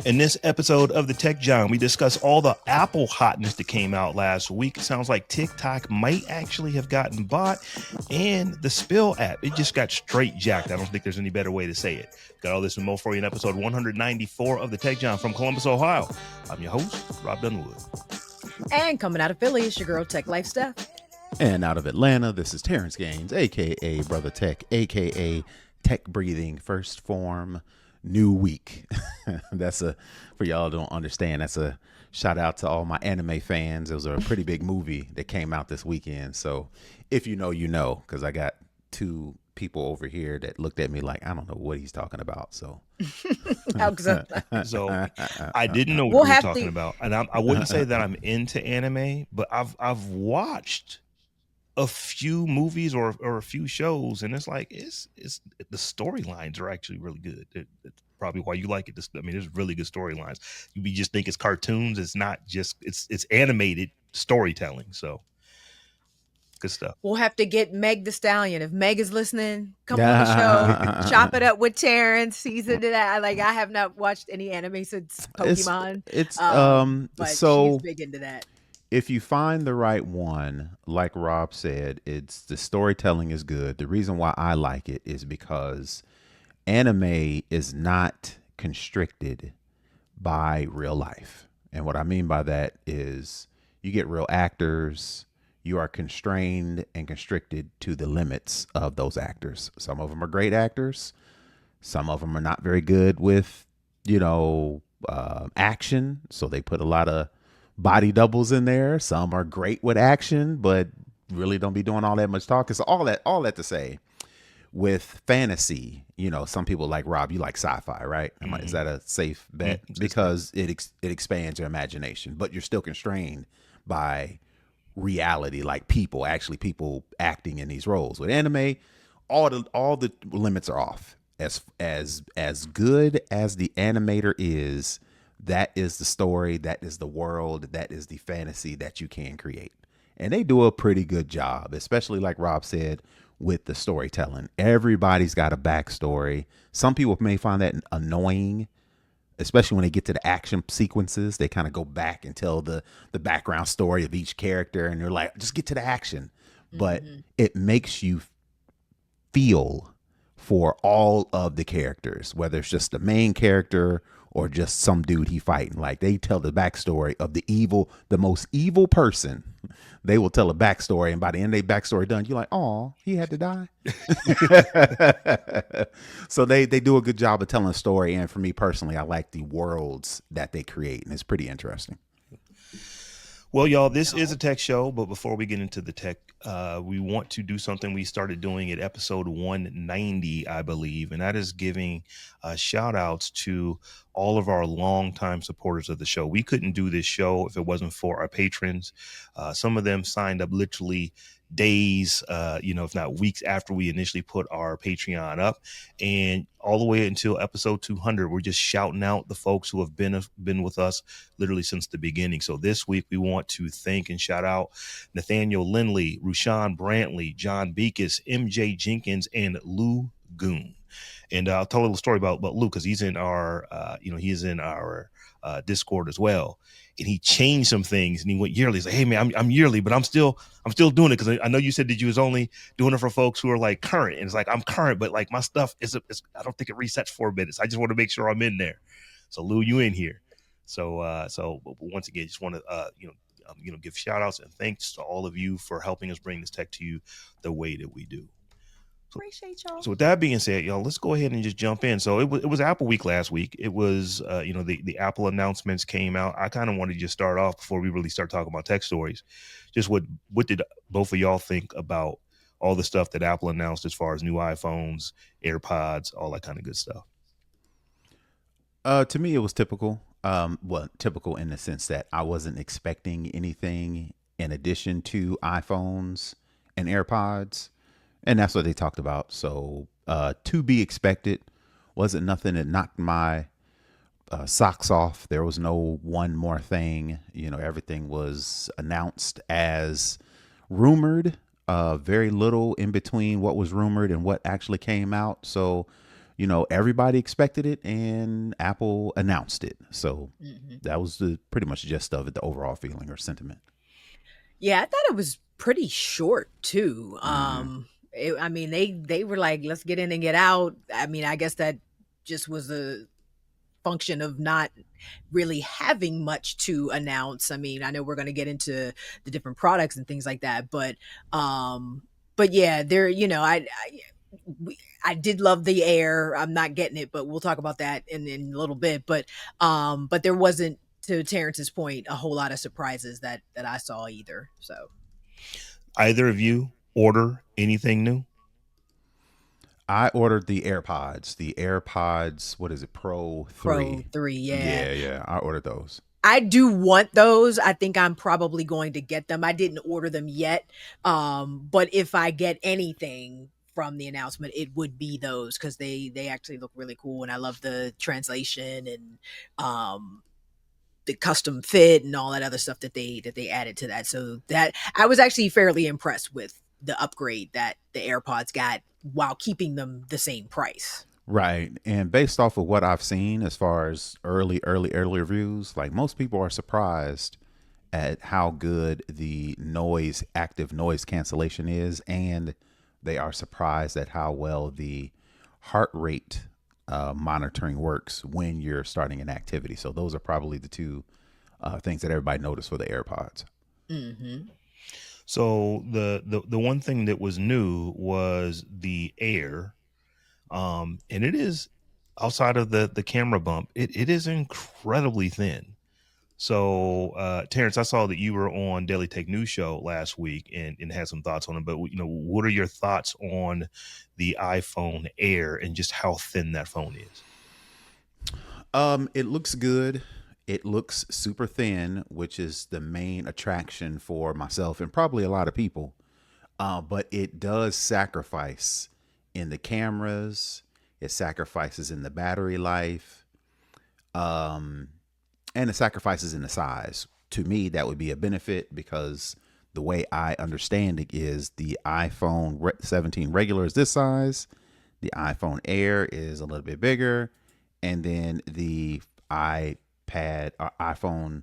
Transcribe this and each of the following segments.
In this episode of the Tech John, we discuss all the Apple hotness that came out last week. It sounds like TikTok might actually have gotten bought, and the Spil app, it just got straight jacked. I don't think there's any better way to say it. Got all this and more for you in episode 194 of the Tech John from Columbus, Ohio. I'm your host, Robb Dunewood. And coming out of Philly, it's your girl Tech Life Steph. And out of Atlanta, this is Terrance Gaines, a.k.a. BrothaTech, a.k.a. Tech Breathing First Form New Week. For y'all don't understand, that's a shout out to all my anime fans. It was a pretty big movie that came out this weekend. So if you know, you know, because I got two people over here that looked at me like, I don't know what he's talking about. So, so I didn't know what you were talking about. And I wouldn't say that I'm into anime, but I've watched a few movies or a few shows, and it's like it's the storylines are actually really good. It's probably why you like it. I mean, there's really good storylines. You just think it's cartoons. It's not just it's animated storytelling. So good stuff. We'll have to get Meg the Stallion. If Meg is listening, come on the show. Chop it up with Terrance. He's into that. Like, I have not watched any anime since Pokemon. But so she's big into that. If you find the right one, like Robb said, the storytelling is good. The reason why I like it is because anime is not constricted by real life. And what I mean by that is you get real actors. You are constrained and constricted to the limits of those actors. Some of them are great actors. Some of them are not very good with, action. So they put a lot of body doubles in there. Some are great with action, but really don't be doing all that much talking. So all that to say, with fantasy, some people like Robb, you like sci-fi, right? Mm-hmm. Is that a safe bet? Mm-hmm. Because it expands your imagination, but you're still constrained by reality, like people acting in these roles. With anime, all the limits are off. As good as the animator is, that is the story, that is the world, that is the fantasy that you can create. And they do a pretty good job, especially like Robb said, with the storytelling. Everybody's got a backstory. Some people may find that annoying, especially when they get to the action sequences. They kind of go back and tell the background story of each character, and they're like, just get to the action. Mm-hmm. But it makes you feel for all of the characters, whether it's just the main character or just some dude he fighting. Like, they tell the backstory of the most evil person. They will tell a backstory, and by the end of their backstory done, you're like, oh, he had to die. So they do a good job of telling a story. And for me personally, I like the worlds that they create, and it's pretty interesting. Well, y'all, this is a tech show, but before we get into the tech, we want to do something we started doing at episode 190, I believe, and that is giving shout outs to all of our longtime supporters of the show. We couldn't do this show if it wasn't for our patrons. Some of them signed up literally days, if not weeks after we initially put our Patreon up, and all the way until episode 200, we're just shouting out the folks who have been with us literally since the beginning. So this week we want to thank and shout out Nathaniel Lindley, Rushan Brantley, John Beekes, MJ Jenkins, and Lou Goon. And I'll tell a little story about Lou, because he's in our Discord as well. And he changed some things, and he went yearly. He's like, hey man, I'm yearly, but I'm still doing it, because I know you said that you was only doing it for folks who are like current. And it's like, I'm current, but like my stuff I don't think it resets 4 minutes. I just want to make sure I'm in there. So Lou, you in here. So once again, just want to give shout outs and thanks to all of you for helping us bring this tech to you the way that we do. Appreciate y'all. So with that being said, y'all, let's go ahead and just jump in. So it was Apple Week last week. It was, the Apple announcements came out. I kind of wanted to just start off before we really start talking about tech stories. Just what did both of y'all think about all the stuff that Apple announced as far as new iPhones, AirPods, all that kind of good stuff? To me, it was typical. Typical in the sense that I wasn't expecting anything in addition to iPhones and AirPods. And that's what they talked about. So to be expected. Wasn't nothing that knocked my socks off. There was no one more thing. Everything was announced as rumored. Very little in between what was rumored and what actually came out. So everybody expected it, and Apple announced it. So Mm-hmm. that was the pretty much gist of it, the overall feeling or sentiment. Yeah, I thought it was pretty short too. Mm-hmm. I mean, they were like, let's get in and get out. I mean, I guess that just was a function of not really having much to announce. I mean, I know we're going to get into the different products and things like that, but yeah, there, I did love the Air. I'm not getting it, but we'll talk about that in a little bit. But there wasn't, to Terrance's point, a whole lot of surprises that I saw either. So Either of you order anything new? I ordered the AirPods. The AirPods, what is it, Pro Pro 3? 3, yeah. Yeah. I ordered those. I do want those. I think I'm probably going to get them. I didn't order them yet. But if I get anything from the announcement, it would be those, because they actually look really cool, and I love the translation and the custom fit and all that other stuff that they added to that. So that I was actually fairly impressed with the upgrade that the AirPods got while keeping them the same price. Right. And based off of what I've seen as far as early reviews, like most people are surprised at how good the active noise cancellation is. And they are surprised at how well the heart rate monitoring works when you're starting an activity. So those are probably the two things that everybody noticed for the AirPods. Mm-hmm. So the one thing that was new was the Air. And it is, outside of the camera bump, it is incredibly thin. So Terrance, I saw that you were on Daily Tech News Show last week and had some thoughts on it, but what are your thoughts on the iPhone Air and just how thin that phone is? It looks good. It looks super thin, which is the main attraction for myself and probably a lot of people. But it does sacrifice in the cameras. It sacrifices in the battery life. And it sacrifices in the size. To me, that would be a benefit, because the way I understand it is the iPhone 17 regular is this size. The iPhone Air is a little bit bigger. And then the iPad or iPhone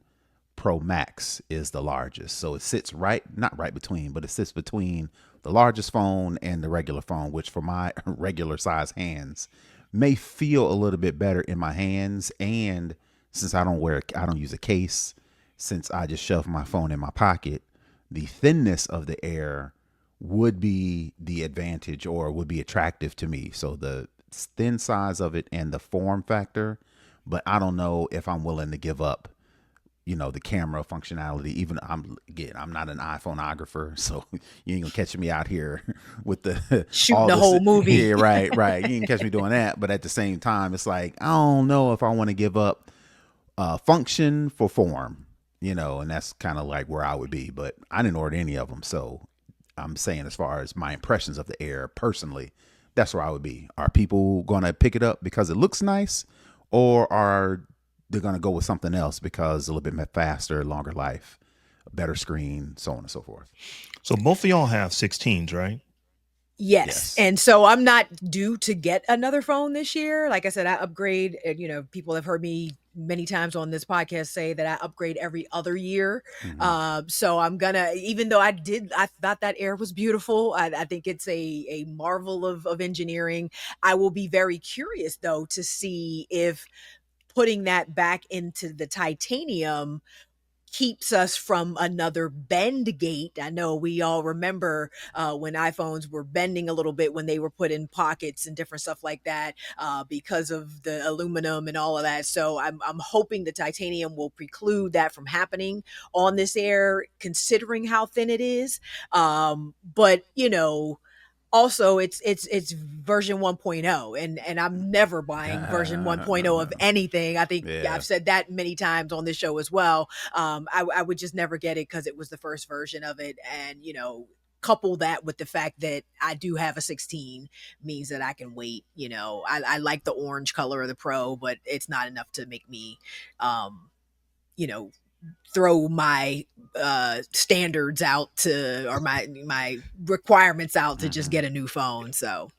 Pro Max is the largest. So it sits not right between, but it sits between the largest phone and the regular phone, which for my regular size hands may feel a little bit better in my hands. And since I don't use a case, since I just shove my phone in my pocket, the thinness of the Air would be the advantage, or would be attractive to me. So the thin size of it and the form factor, but I don't know if I'm willing to give up, the camera functionality. Even I'm not an iPhoneographer, so you ain't gonna catch me out here with the Shooting the whole movie. Yeah, right. You ain't catch me doing that. But at the same time, it's like, I don't know if I want to give up function for form, and that's kind of like where I would be. But I didn't order any of them, so I'm saying, as far as my impressions of the Air personally, that's where I would be. Are people gonna pick it up because it looks nice, or are they gonna go with something else because it's a little bit faster, longer life, better screen, so on and so forth? So both of y'all have 16s, right? Yes. And so I'm not due to get another phone this year. Like I said, I upgrade, and people have heard me many times on this podcast say that I upgrade every other year. Mm-hmm. So I'm gonna, even though I thought that Air was beautiful. I think it's a marvel of engineering. I will be very curious though to see if putting that back into the titanium keeps us from another bend gate. I know we all remember when iPhones were bending a little bit when they were put in pockets and different stuff like that, because of the aluminum and all of that. So I'm hoping the titanium will preclude that from happening on this Air, considering how thin it is. But also it's version 1.0, and I'm never buying version 1.0 of anything. I think Yeah. I've said that many times on this show as well. I would just never get it because it was the first version of it, and couple that with the fact that I do have a 16 means that I can wait. I like the orange color of the Pro, but it's not enough to make me you know throw my standards out to, or my requirements out to just get a new phone. So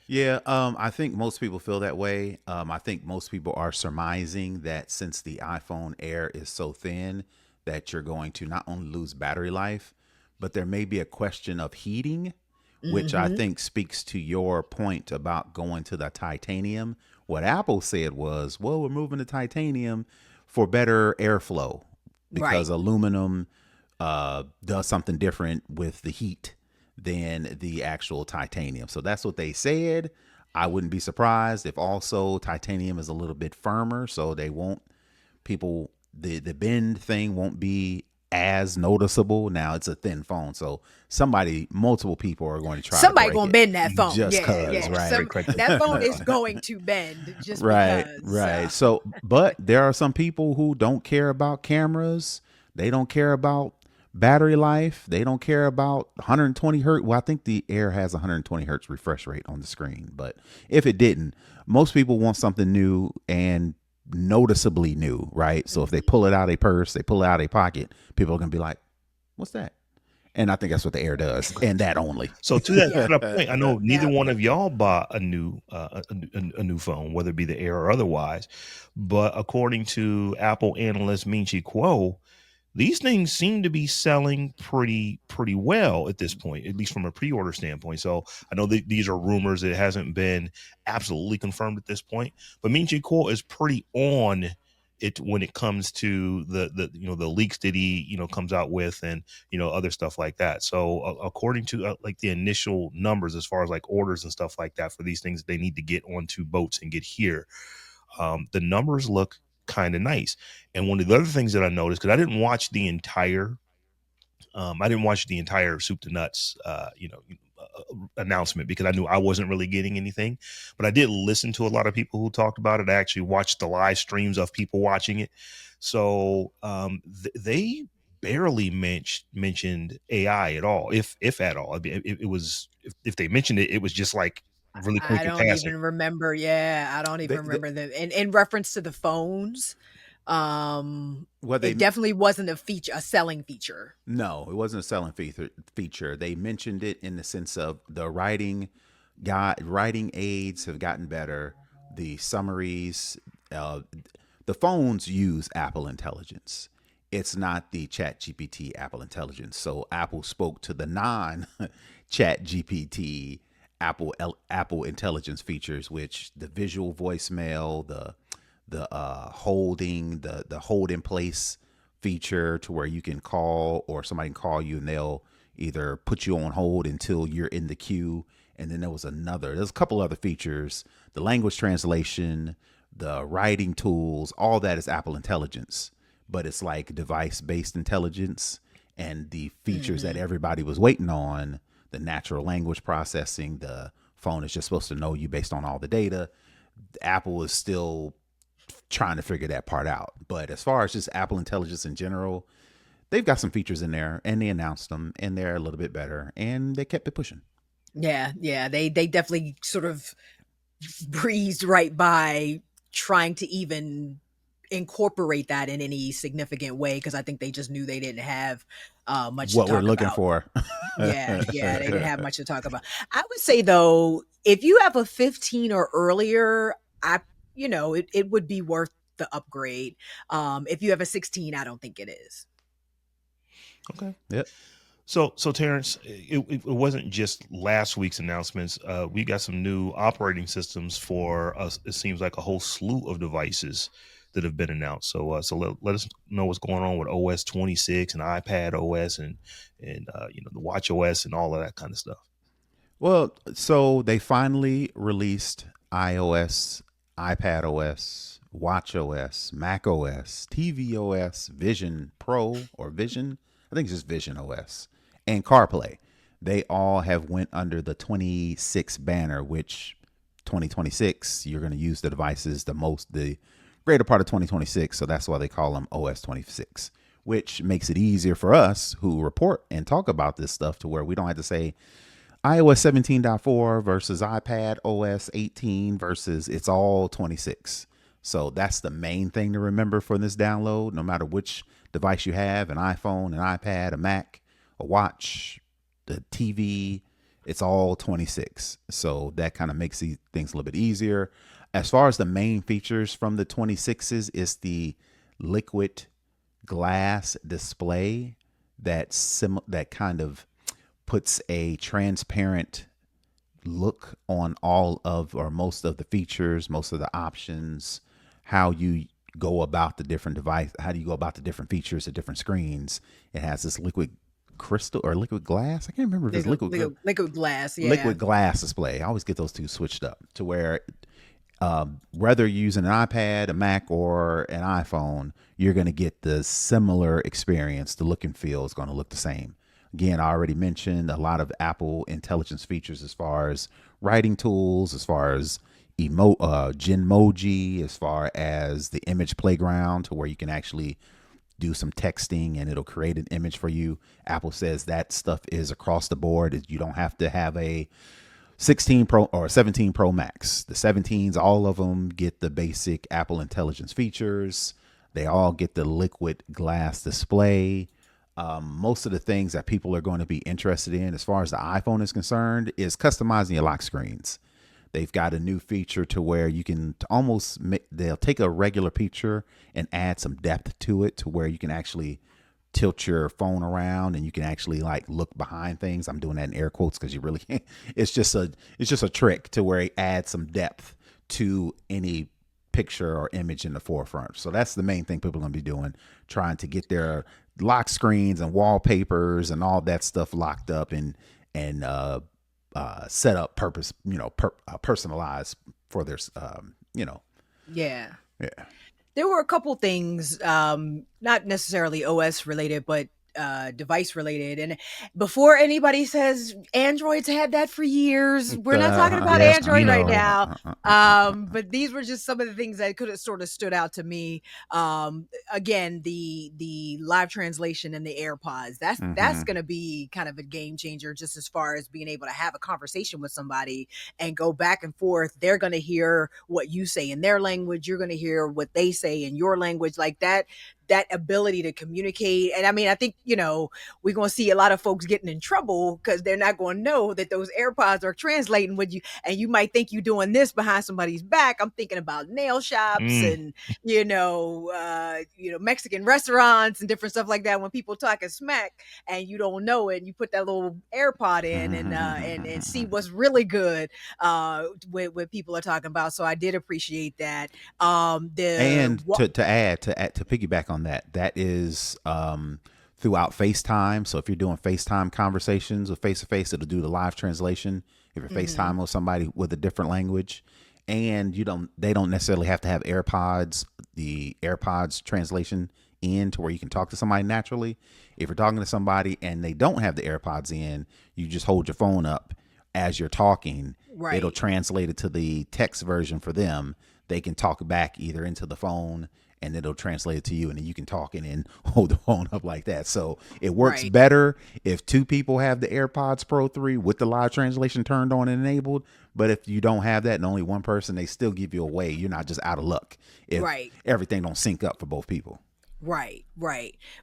Yeah, I think most people feel that way. I think most people are surmising that since the iPhone Air is so thin, that you're going to not only lose battery life, but there may be a question of heating, which I Hmm. think speaks to your point about going to the titanium. What Apple said was, well, we're moving to titanium for better airflow Right. because aluminum does something different with the heat than the actual titanium. So that's what they said. I wouldn't be surprised if also titanium is a little bit firmer, so they won't people the bend thing won't be as noticeable. Now it's a thin phone, so multiple people are going to try to Somebody break gonna it bend that phone. just Yeah, cuz, yeah. right? Some that phone is going to bend just Right, because. right. So, but there are some people who don't care about cameras. They don't care about battery life. They don't care about 120 hertz. Well, I think the Air has 120 hertz refresh rate on the screen, but if it didn't, most people want something new and noticeably new, right? So if they Mhm. pull it out of a purse, they pull it out of a pocket, people are gonna be like, "What's that?" And I think that's what the Air does, and that only. So to that Yeah, to that point, I know neither yeah. one of y'all bought a new phone, whether it be the Air or otherwise. But according to Apple analyst Ming Chi Kuo, these things seem to be selling pretty well at this point, at least from a pre-order standpoint. So I know that these are rumors; it hasn't been absolutely confirmed at this point. But Ming Chi Kuo is pretty on it when it comes to the the leaks that he comes out with, and other stuff like that. So according to like the initial numbers as far as like orders and stuff like that for these things they need to get onto boats and get here, the numbers look kind of nice. And one of the other things that I noticed, because I didn't watch the entire soup to nuts, announcement, because I knew I wasn't really getting anything. But I did listen to a lot of people who talked about it. I actually watched the live streams of people watching it. So they barely mentioned AI at all, if at all. I mean, it was if they mentioned it, it was just like really I quick in don't passing. even remember. Yeah, I don't even They, remember the in reference to the phones. what It they definitely wasn't a selling feature. No, it wasn't a selling feature. They mentioned it in the sense of the writing aids have gotten better. The summaries, uh, the phones use Apple Intelligence. It's not the Chat GPT Apple Intelligence. So Apple spoke to the non Chat GPT Apple Intelligence features, which the visual voicemail, the holding, the hold in place feature to where you can call or somebody can call you and they'll either put you on hold until you're in the queue. And then there's a couple other features, the language translation, the writing tools, all that is Apple Intelligence, but it's like device based intelligence. And the features that Mhm. everybody was waiting on, the natural language processing, the phone is just supposed to know you based on all the data. Apple is still trying to figure that part out. But as far as just Apple Intelligence in general, they've got some features in there and they announced them and they're a little bit better and they kept it pushing. Yeah, yeah, they definitely sort of breezed right by trying to even incorporate that in any significant way because I think they just knew they didn't have much to What we're talk looking about. for. Yeah, yeah, they didn't have much to talk about. I would say though, if you have a 15 or earlier, I it would be worth the upgrade. If you have a 16, I don't think it is. Okay. Yep. So Terrence, it wasn't just last week's announcements. We got some new operating systems for us. It seems like a whole slew of devices that have been announced. So let us know what's going on with OS 26 and iPad OS and the Watch OS and all of that kind of stuff. Well, so they finally released iOS, iPad OS, Watch OS, Mac OS, TV OS, Vision Pro or Vision. I think it's just Vision OS and CarPlay. They all have went under the 26 banner, which 2026 you're going to use the devices the greater part of 2026. So that's why they call them OS 26, which makes it easier for us who report and talk about this stuff to where we don't have to say iOS 17.4 versus iPad OS 18 versus it's all 26. So that's the main thing to remember for this download, no matter which device you have, an iPhone, an iPad, a Mac, a watch, the TV, It's all 26. So that kind of makes things a little bit easier. As far as the main features from the 26s, is the liquid glass display that kind of puts a transparent look on all of or most of the features, most of the options, how you go about the different device, how do you go about the different features of different screens. It has this liquid crystal or liquid glass. I can't remember if it's Liquid glass, yeah. liquid glass display. I always get those two switched up to where whether you're using an iPad, a Mac, or an iPhone, you're going to get the similar experience. The look and feel is going to look the same. Again, I already mentioned a lot of Apple intelligence features as far as writing tools, as far as Genmoji, as far as the image playground to where you can actually do some texting and it'll create an image for you. Apple says that stuff is across the board. You don't have to have a 16 Pro or 17 Pro Max. The 17s, all of them get the basic Apple Intelligence features. They all get the liquid glass display. Most of the things that people are going to be interested in, as far as the iPhone is concerned, is customizing your lock screens. They've got a new feature to where you can they'll take a regular picture and add some depth to it to where you can actually tilt your phone around and you can actually like look behind things. I'm doing that in air quotes because you really can't. It's just a trick to where it adds some depth to any picture or image in the forefront. So that's the main thing people are going to be doing, trying to get their lock screens and wallpapers and all that stuff locked up and set up personalized for their Yeah. yeah. There were a couple things, not necessarily OS related, but device related. And before anybody says Android's had that for years, we're not talking about Yes, we Android right know. now. But these were just some of the things that could have sort of stood out to me. Again, the live translation and the AirPods. That's going to be kind of a game changer, just as far as being able to have a conversation with somebody and go back and forth. They're going to hear what you say in their language. You're going to hear what they say in your language, like that ability to communicate. And I mean, I think, we're going to see a lot of folks getting in trouble because they're not going to know that those AirPods are translating with you. And you might think you're doing this behind somebody's back. I'm thinking about nail shops Mm. and, Mexican restaurants and different stuff like that. When people talking smack and you don't know it, you put that little AirPod in and see what's really good what people are talking about. So I did appreciate that. And to piggyback on that, that is throughout FaceTime. So if you're doing FaceTime conversations with face to face, it'll do the live translation. If you're FaceTime with somebody with a different language, and they don't necessarily have to have the AirPods translation in to where you can talk to somebody naturally. If you're talking to somebody and they don't have the AirPods in, you just hold your phone up as you're talking. Right. It'll translate it to the text version for them. They can talk back either into the phone and it'll translate it to you, and then you can talk and then hold the phone up like that. So it works Right. better if two people have the AirPods Pro 3 with the live translation turned on and enabled. But if you don't have that and only one person, they still give you away. You're not just out of luck if Right. everything don't sync up for both people. Right.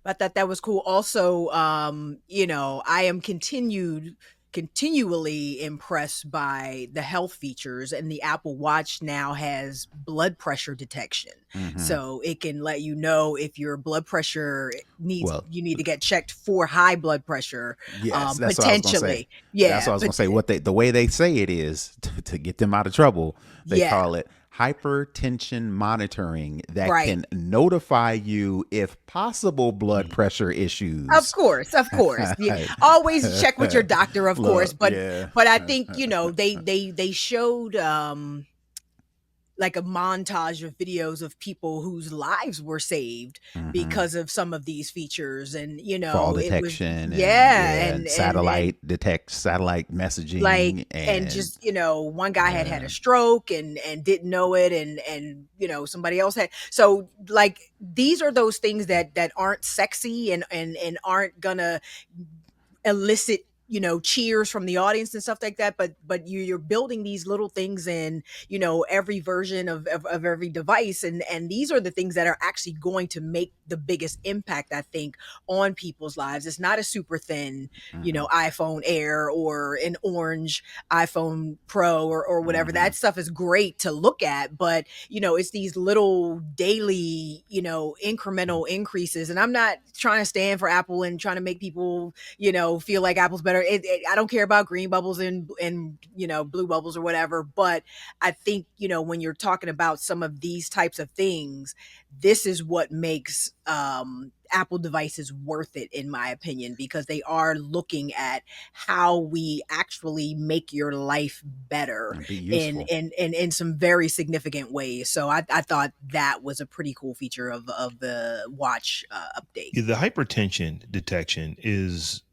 But that was cool. Also, I am continually impressed by the health features, and the Apple Watch now has blood pressure detection. So it can let you know if your blood pressure you need to get checked for high blood pressure. Yes, that's what I was gonna say. Potentially. Yeah. That's what I was gonna say. The way they say it is to get them out of trouble. They call it hypertension monitoring that can notify you if possible blood pressure issues. Of course. Yeah. Always check with your doctor, of course. But I think, they showed like a montage of videos of people whose lives were saved because of some of these features, and fall detection, and satellite messaging, like and just one guy had a stroke and didn't know it, and somebody else had. So like these are those things that aren't sexy and aren't gonna elicit cheers from the audience and stuff like that, but you're building these little things in, every version of every device, and these are the things that are actually going to make the biggest impact, I think, on people's lives. It's not a super thin, Mm-hmm. iPhone Air or an orange iPhone Pro or whatever. Mm-hmm. That stuff is great to look at, but it's these little daily, incremental increases. And I'm not trying to stand for Apple and trying to make people, feel like Apple's better. I don't care about green bubbles and blue bubbles or whatever. But I think, when you're talking about some of these types of things, this is what makes Apple devices worth it, in my opinion, because they are looking at how we actually make your life better And be in useful. in in, in some very significant ways. So I thought that was a pretty cool feature of the watch update. Yeah, the hypertension detection is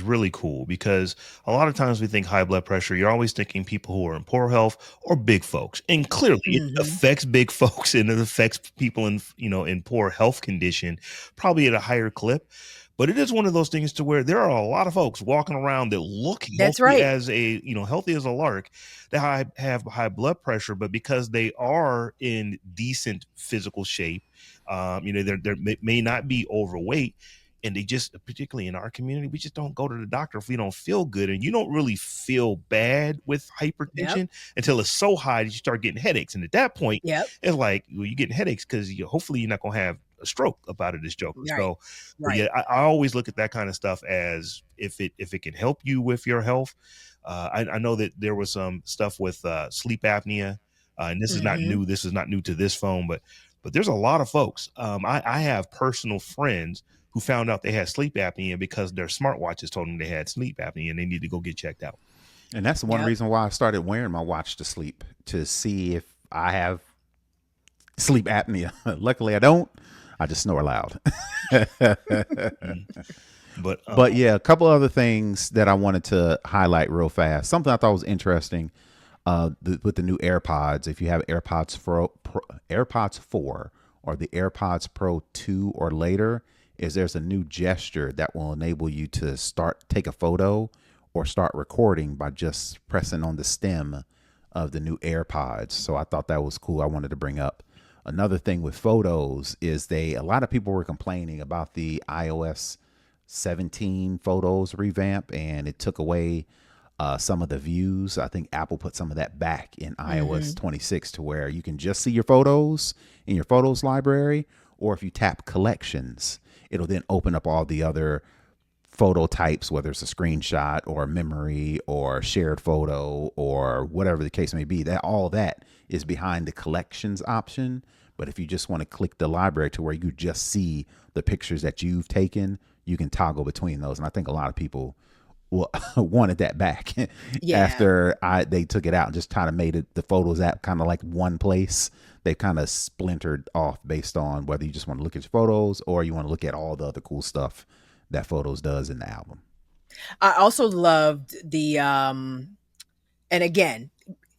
really cool because a lot of times we think high blood pressure, you're always thinking people who are in poor health or big folks. And clearly it Hmm. affects big folks and it affects people in in poor health condition probably at a higher clip. But it is one of those things to where there are a lot of folks walking around that look That's healthy right. as healthy as a lark that have high blood pressure, but because they are in decent physical shape, they may not be overweight, and they just, particularly in our community, we just don't go to the doctor if we don't feel good, and you don't really feel bad with Yep. hypertension until it's so high that you start getting headaches, and at that point, Yep. it's like, well, you're getting headaches because hopefully you're not gonna have a stroke about it, this joke. Right. So yeah, Right. I always look at that kind of stuff as if it can help you with your health. I know that there was some stuff with sleep apnea, and this is not Hmm. new. This is not new to this phone, but there's a lot of folks. I have personal friends who found out they had sleep apnea because their smartwatches told them they had sleep apnea and they need to go get checked out. And that's one Yep. reason why I started wearing my watch to sleep, to see if I have sleep apnea. Luckily, I don't. I just snore loud. Mm. But But yeah, a couple other things that I wanted to highlight real fast. Something I thought was interesting with the new AirPods. If you have AirPods 4 or the AirPods Pro 2 or later, is there's a new gesture that will enable you to take a photo or start recording by just pressing on the stem of the new AirPods. So I thought that was cool. I wanted to bring up. Another thing with photos is a lot of people were complaining about the iOS 17 photos revamp, and it took away some of the views. I think Apple put some of that back in iOS Hmm. 26 to where you can just see your photos in your photos library, or if you tap collections, it'll then open up all the other photo types, whether it's a screenshot or a memory or shared photo or whatever the case may be. That all that is behind the collections option. But if you just want to click the library to where you just see the pictures that you've taken, you can toggle between those. And I think a lot of people wanted that back Yeah. after they took it out and just kind of made it the photos app kind of like one place. They kind of splintered off based on whether you just want to look at your photos or you want to look at all the other cool stuff that Photos does in the album. I also loved the and again,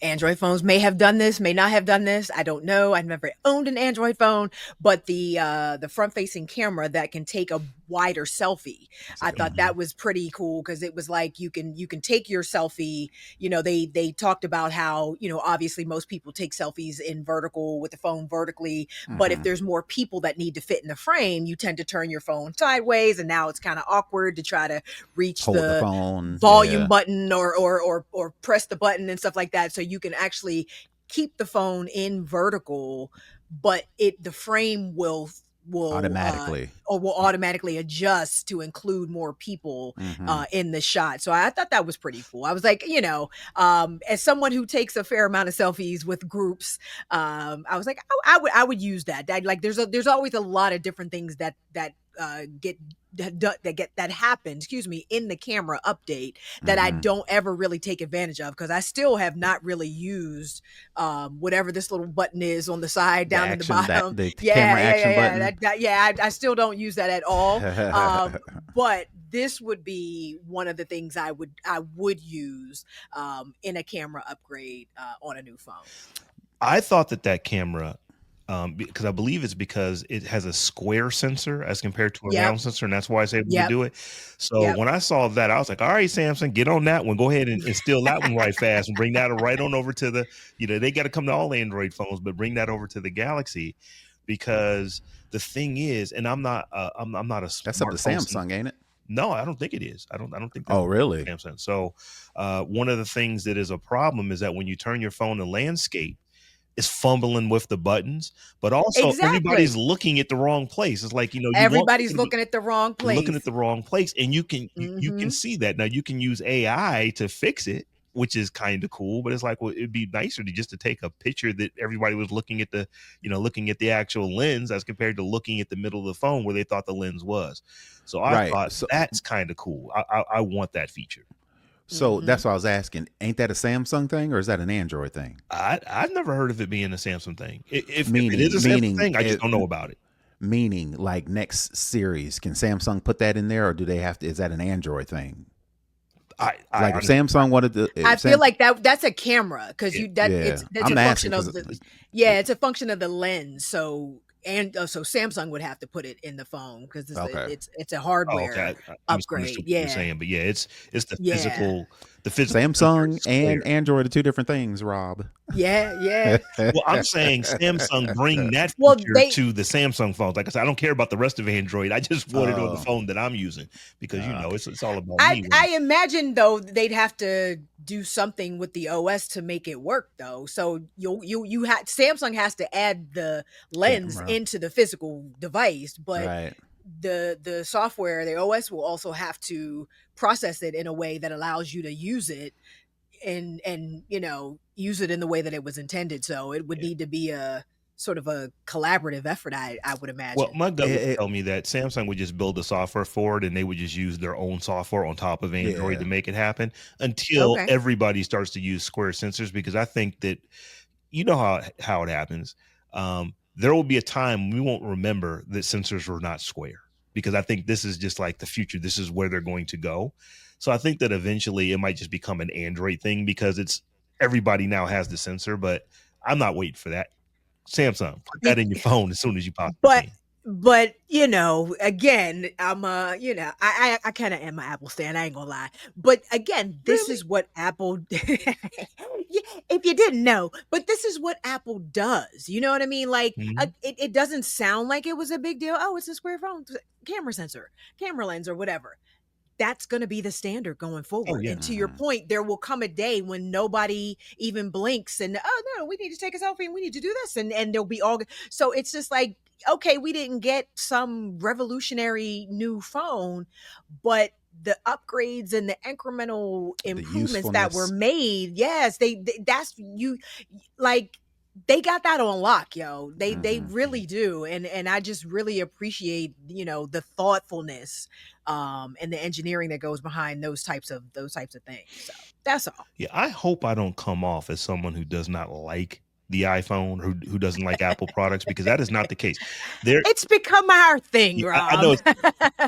Android phones may have done this, may not have done this. I don't know. I've never owned an Android phone, but the front facing camera that can take a wider selfie. That's a I good thought one. that mhm. was pretty cool because it was like you can take your selfie. They talked about how, obviously most people take selfies in vertical with the phone vertically, but if Mm-hmm. there's more people that need to fit in the frame, you tend to turn your phone sideways, and now it's kind of awkward to try to reach Hold the the phone. volume Yeah. button or press the button and stuff like that, so you can actually keep the phone in vertical, but the frame will Automatically. or will automatically adjust to include more people Mm-hmm. in the shot. So I thought that was pretty cool. I was like, as someone who takes a fair amount of selfies with groups, I was like, I would use that. Like there's always a lot of different things that get that happen, excuse me, in the camera update that I Mm-hmm. don't ever really take advantage of, because I still have not really used whatever this little button is on the side The down in the action that bottom. the Yeah, camera yeah, yeah, action yeah. button. I still don't use that at all. But this would be one of the things I would use in a camera upgrade on a new phone. I thought that camera because I believe it's because it has a square sensor as compared to a Yep. round sensor, and that's why it's able to Yep. do it. So Yep. when I saw that, I was like, all right, Samsung, get on that one. Go ahead and steal that one right fast and bring that right on over to the, they got to come to all Android phones, but bring that over to the Galaxy, because the thing is, and I'm not a That's up to smartphone. Samsung, ain't it? No, I don't think it is. I don't think that's Oh, really? Samsung. So one of the things that is a problem is that when you turn your phone to landscape, it's fumbling with the buttons, but also everybody's Exactly. looking at the wrong place. It's like, you want Everybody's people to be looking at the wrong looking at place. the wrong place, and you can Mhm. see that. Now you can use AI to fix it, which is kind of cool, but it's like, well, it'd be nicer to just to take a picture that everybody was looking at looking at the actual lens as compared to looking at the middle of the phone where they thought the lens was. So I Right. thought that's kind of cool. I want that feature. So Mhm. that's what I was asking. Ain't that a Samsung thing or is that an Android thing? I've never heard of it being a Samsung thing. If it Meaning, is a Samsung meaning, thing, I just don't know about it. meaning, like next series, can Samsung put that in there, or do they have to? Is that an Android thing? I Like if honestly, Samsung wanted to, I if feel Sam, like that's a camera because yeah. you that yeah, that's a I'm asking function because of the yeah, it's a function of the lens. So so Samsung would have to put it in the phone because okay, it's a Oh, okay. hardware I misunderstood upgrade. what you were Yeah. saying, but yeah, it's Yeah. the physical sensor is Samsung and square. Android are two different things, Rob. Yeah. Yeah. Well, I'm saying Samsung bring that Well, feature to the Samsung phones. Like I said, I don't care about the rest of Android. I just want it on the Oh, phone that I'm using because okay. it's all about I me. I imagine though they'd have to do something with the OS to make it work though. So you had Samsung has to add the lens Camera, into the physical device, but right? the software, the OS will also have to process it in a way that allows you to use it and use it in the way that it was intended. So it would Yeah. need to be a sort of a collaborative effort, I would Well, imagine. my gut would It, tell me that Samsung would just build the software for it, and they would just use their own software on top of Android yeah, to make it happen until Okay. everybody starts to use square sensors. Because I think that how it happens. There will be a time we won't remember that sensors were not square, because I think this is just like the future. This is where they're going to go. So I think that eventually it might just become an Android thing because it's everybody now has the sensor, but I'm not waiting for that. Samsung, put that Be- in your phone as soon as you possibly but can. again, I'm I kind of am an Apple stan, I ain't gonna lie, but again, this Really? is what Apple Yeah, if you didn't know, but this is what Apple does, you know what I mean? Like Mhm. it doesn't sound like it was a big deal. Oh, it's a square phone, camera sensor, camera lens, or whatever. That's going to be the standard going Oh forward. yeah. And to your mhm. point, there will come a day when nobody even blinks and oh no, we need to take a selfie and we need to do this and they'll be all so it's just like okay, we didn't get some revolutionary new phone, but the upgrades and the incremental The improvements that were usefulness. made, yes, that's you like they got that on lock, yo. They Hmm. really do. And I just really appreciate, the thoughtfulness and the engineering that goes behind those types of things. So that's all. Yeah, I hope I don't come off as someone who does not like the iPhone, who doesn't like Apple products, because that is not the case. There, It's become our thing, yeah, I know Rob. it's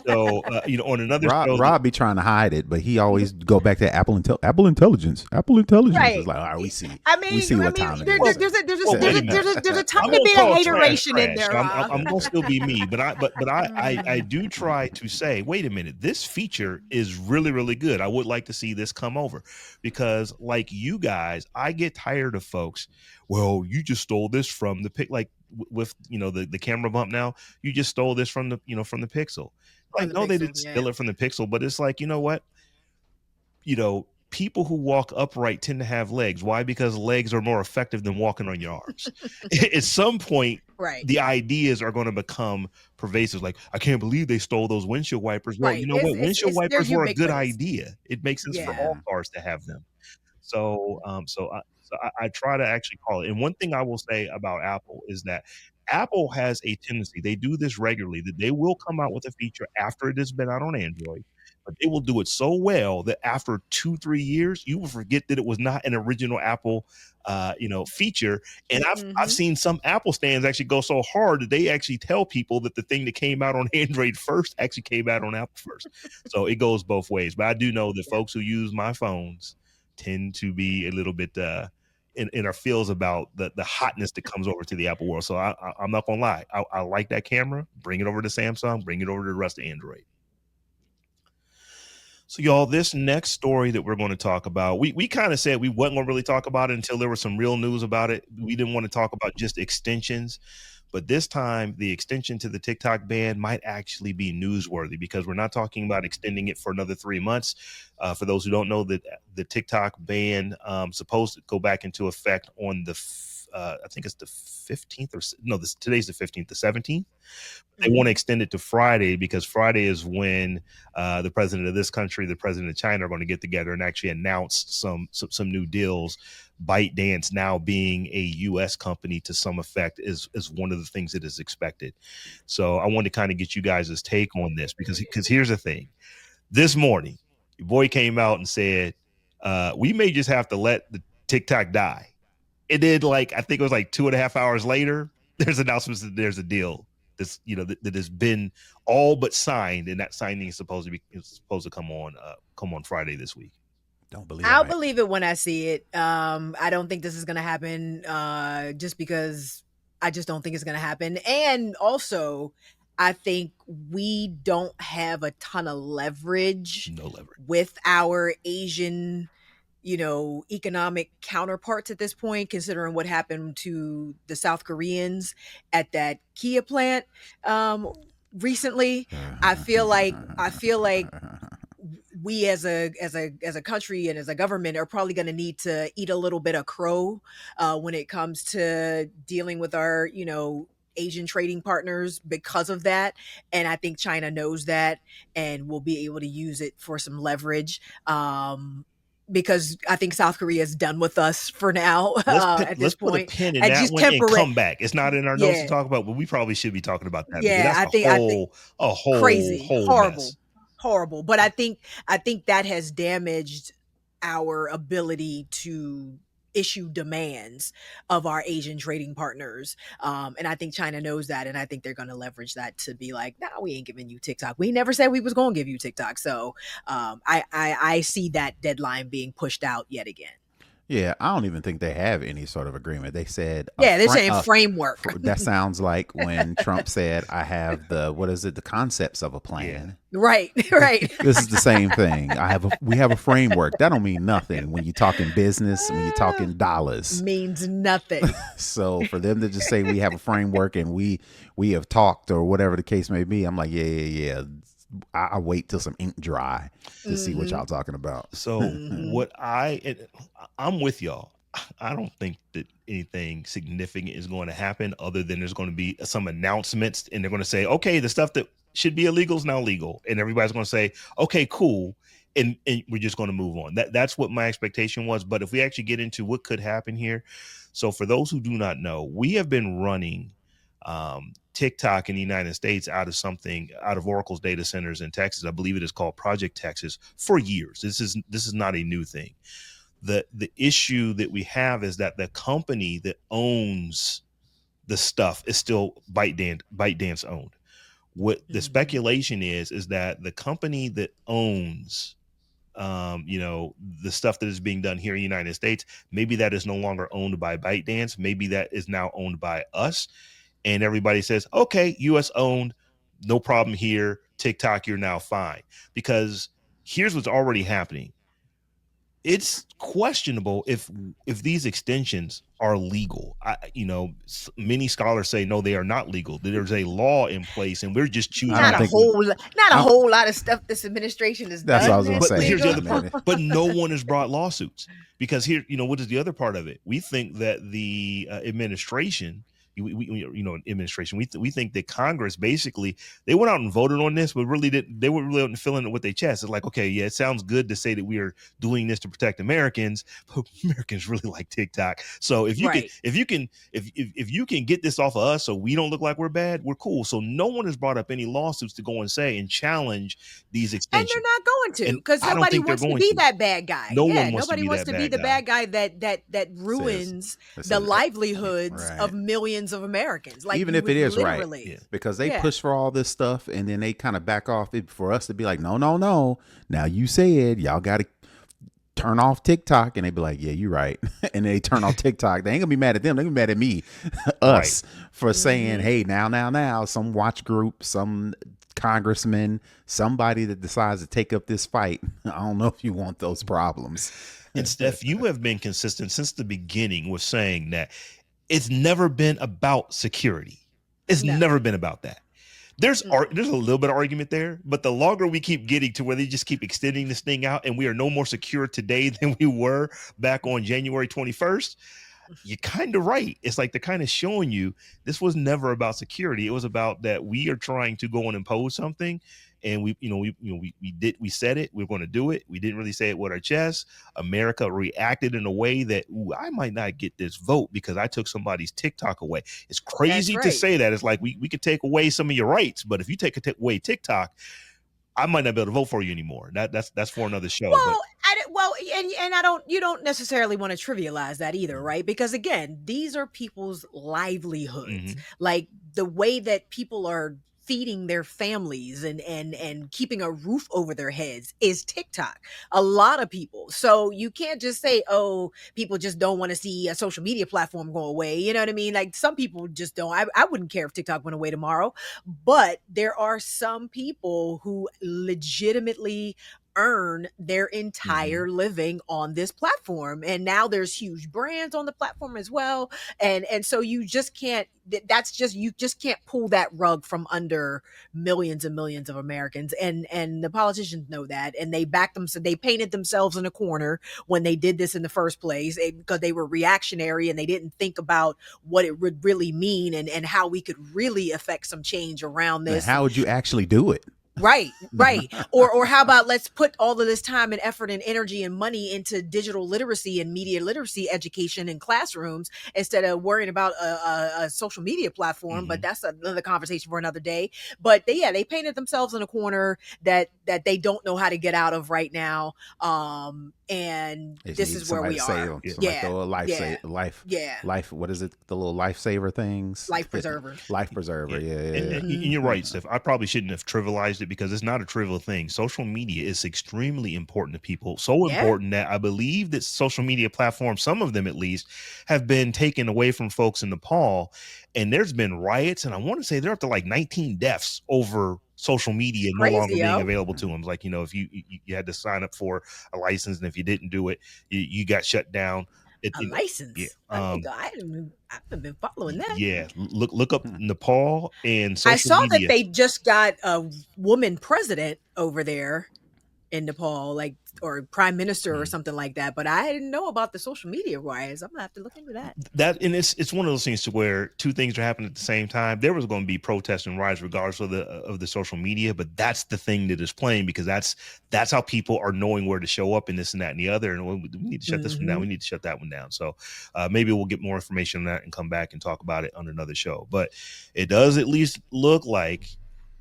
so on another show that Rob be trying to hide it, but he always go back to Apple Intelligence. Apple Intelligence is Right. like, all right, I we mean see I what mean time it there, well, there- is. there's a there's a well, there's wait a a minute. there's a there's a I'm tiny gonna bit of call trash hateration in trash. there, So I'm Rob. gonna still be me, but I Mm. do try to say, wait a minute, this feature is really really good. I would like to see this come over, because like you guys, I get tired of folks. Well, you just stole this from the pic, like with the camera bump. Now you just stole this from the Pixel. From Like the no, they Pixel, didn't yeah. steal it from the Pixel, but it's like, you know what, people who walk upright tend to have legs. Why? Because legs are more effective than walking on your arms. At some point, Right. the ideas are going to become pervasive. Like, I can't believe they stole those windshield wipers. Well, you Right. know It's what? it's Windshield it's they're wipers were a good ubiquitous. idea. It makes sense for Yeah. all Mhm. cars to have them. So I try to actually call it. And one thing I will say about Apple is that Apple has a tendency, they do this regularly, that they will come out with a feature after it has been out on Android, but they will do it so well that after 2-3 years, you will forget that it was not an original Apple, feature. And I've Mhm. seen some Apple stands actually go so hard that they actually tell people that the thing that came out on Android first actually came out on Apple first. So it goes both ways. But I do know that Yeah. folks who use my phones tend to be a little bit in our feels about the hotness that comes over to the Apple world. So I'm not gonna lie, I like that camera. Bring it over to Samsung. Bring it over to the rest of Android. So y'all, this next story that we're going to talk about, we kind of said we wasn't going to really talk about it until there was some real news about it. We didn't want to talk about just extensions, but this time the extension to the TikTok ban might actually be newsworthy because we're not talking about extending it for another 3 months. For those who don't know, that the TikTok ban supposed to go back into effect on the I think it's the 15th, or no, today's the 15th, the 17th. They want to extend it to Friday because Friday is when the president of this country, the president of China, are going to get together and actually announce some new deals. ByteDance now being a U.S. company to some effect is one of the things that is expected. So I want to kind of get you guys' take on this because here's the thing. This morning, your boy came out and said, we may just have to let the TikTok die. And then, like, I think it was like 2.5 hours later, there's announcements that there's a deal that's, that has been all but signed, and that signing is supposed to come on Friday this week. Don't believe I'll believe it when I see it. I don't think this is going to happen just because I just don't think it's going to happen. And also, I think we don't have a ton of leverage. No leverage with our Asian economic counterparts at this point, considering what happened to the South Koreans at that Kia plant recently. I feel like we as a country and as a government are probably going to need to eat a little bit of crow when it comes to dealing with our Asian trading partners because of that. And I think China knows that and will be able to use it for some leverage. Because I think South Korea is done with us for now at this point. Let's put a pin in that one and come back. It's not in our notes to talk about, but we probably should be talking about that. Yeah, I think a whole crazy, mess. horrible. But I think that has damaged our ability to issue demands of our Asian trading partners. And I think China knows that. And I think they're going to leverage that to be like, no, we ain't giving you TikTok. We never said we was going to give you TikTok. So I see that deadline being pushed out yet again. Yeah, I don't even think they have any sort of agreement. They said, they're saying framework. That sounds like when Trump said, I have the concepts of a plan. Yeah. Right. This is the same thing. We have a framework. That don't mean nothing when you're talking business, when you're talking dollars. Means nothing. So for them to just say we have a framework and we have talked or whatever the case may be, I'm like, yeah. I wait till some ink dry to see what y'all talking about. So I'm with y'all. I don't think that anything significant is going to happen other than there's going to be some announcements and they're going to say, okay, the stuff that should be illegal is now legal. And everybody's going to say, okay, cool. And we're just going to move on. That's what my expectation was. But if we actually get into what could happen here. So for those who do not know, we have been running TikTok in the United States out of Oracle's data centers in Texas. I believe it is called Project Texas for years. This is not a new thing. The issue that we have is that the company that owns the stuff is still ByteDance owned. What the speculation is that the company that owns the stuff that is being done here in the United States, maybe that is no longer owned by ByteDance. Maybe that is now owned by us. And everybody says, okay, US owned, no problem here. TikTok, you're now fine. Because here's what's already happening. It's questionable if these extensions are legal. Many scholars say no, they are not legal. There's a law in place, and we're just choosing. Not a whole lot of stuff this administration has done. That's what I was going to say. But here's the other part. But no one has brought lawsuits because here, what is the other part of it? We think that the administration. Administration. We think that Congress basically they went out and voted on this, but really they were really filling it with their chest. It's like, okay, yeah, it sounds good to say that we are doing this to protect Americans, but Americans really like TikTok. So if you can get this off of us, so we don't look like we're bad, we're cool. So no one has brought up any lawsuits to go and say and challenge these extensions, and they're not going to because nobody wants to be that bad guy. Nobody wants to be the bad guy that ruins the livelihoods of millions of Americans. Like, even if it is right, because they push for all this stuff and then they kind of back off it for us to be like, no. Now you said y'all got to turn off TikTok, and they be like, yeah, you're right. And they turn off TikTok. They ain't gonna be mad at them. They gonna be mad at me, Right. us, for saying, Mhm. hey, now, some watch group, some congressman, somebody that decides to take up this fight. I don't know if you want those problems. And Steph, you have been consistent since the beginning with saying that it's never been about security. It's No. never been about that. There's Mm-mm. there's a little bit of argument there, but the longer we keep getting to where they just keep extending this thing out, and we are no more secure today than we were back on January 21st, you're kind of right. It's like they're kind of showing you this was never about security. It was about that we are trying to go and impose something. And we said it, we're going to do it. We didn't really say it with our chest. America reacted in a way that, ooh, I might not get this vote because I took somebody's TikTok away. It's That's crazy to right. say that. It's like we could take away some of your rights, but if you take away TikTok, I might not be able to vote for you anymore. That's for another show. But Well, and I don't, you don't necessarily want to trivialize that either, right? Because again, these are people's livelihoods. mhm, Like the way that people are feeding their families and keeping a roof over their heads is TikTok. A lot of people. So you can't just say, "Oh, people just don't want to see a social media platform go away." You know what I mean? Like some people just don't. I wouldn't care if TikTok went away tomorrow, but there are some people who legitimately earn their mhm. entire living on this platform, and now there's huge brands on the platform as well, and so you just can't, that's just, you just can't pull that rug from under millions and millions of Americans, and the politicians know that, and they back them, so they painted themselves in a corner when they did this in the first place, because they were reactionary and they didn't think about what it would really mean, and how we could really affect some change around And this. how And would you actually do it? right, right. Or how about let's put all of this time and effort and energy and money into digital literacy and media literacy education in classrooms instead of worrying about a social media platform. But Mhm. that's another conversation for another day. But they painted themselves in a corner that they don't know how to get out of right now. And They just this need is where somebody we to save are. them. Yeah. Somebody Yeah, throw a yeah, yeah. life. What is it? The little lifesaver things. Life preserver. Life preserver. Yeah. Yeah, yeah, And yeah. Hmm. you're right, Steph. I probably shouldn't have trivialized it because it's not a trivial thing. Social media is extremely important to people. So Yeah, important that I believe that social media platforms, some of them at least, have been taken away from folks in Nepal. And there's been riots, and I want to say they're up to like 19 deaths over social it's media no longer crazy, being yo. available to them. Like, if you had to sign up for a license, and if you didn't do it, you got shut down. It, A you know, yeah. license. I haven't been following that. Yeah, look up Nepal and I social saw that media. they just got a woman president over there in Nepal, like, or prime minister or Mhm. something like that. But I didn't know about the social media riots. I'm gonna have to look into that. That, and it's one of those things to where two things are happening at the same time. There was going to be protests and riots regardless of the social media, but that's the thing that is playing because that's how people are knowing where to show up and this and that and the other. And we need to shut this one down. Hmm. We need to shut that one down. So maybe we'll get more information on that and come back and talk about it on another show. But it does at least look like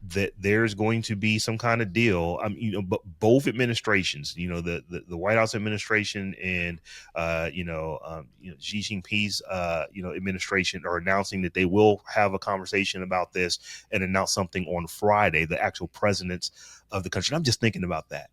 that there's going to be some kind of deal. But both administrations, the White House administration and Xi Jinping's administration are announcing that they will have a conversation about this and announce something on Friday. The actual presidents of the country. And I'm just thinking about that.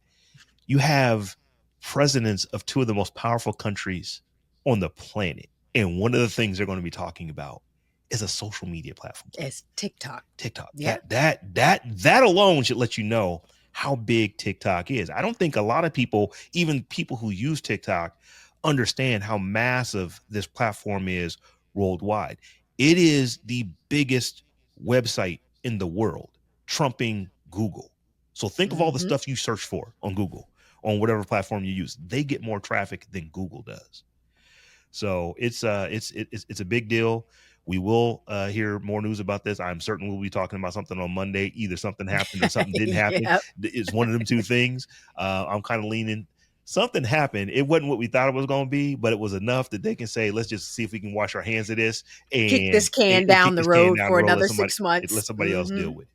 You have presidents of two of the most powerful countries on the planet, and one of the things they're going to be talking about is a social media platform. It's TikTok. TikTok. Yeah. That alone should let you know how big TikTok is. I don't think a lot of people, even people who use TikTok, understand how massive this platform is worldwide. It is the biggest website in the world, trumping Google. So think of all the Hmm. stuff you search for on Google, on whatever platform you use. They get more traffic than Google does. So it's a big deal. We will hear more news about this. I'm certain we'll be talking about something on Monday. Either something happened or something didn't happen. Yep. It's one of them two things. I'm kind of leaning. Something happened. It wasn't what we thought it was going to be, but it was enough that they can say, "Let's just see if we can wash our hands of this Kick and, this can and kick down the this can road down the for road. another Let 6 months. somebody else Hmm. deal with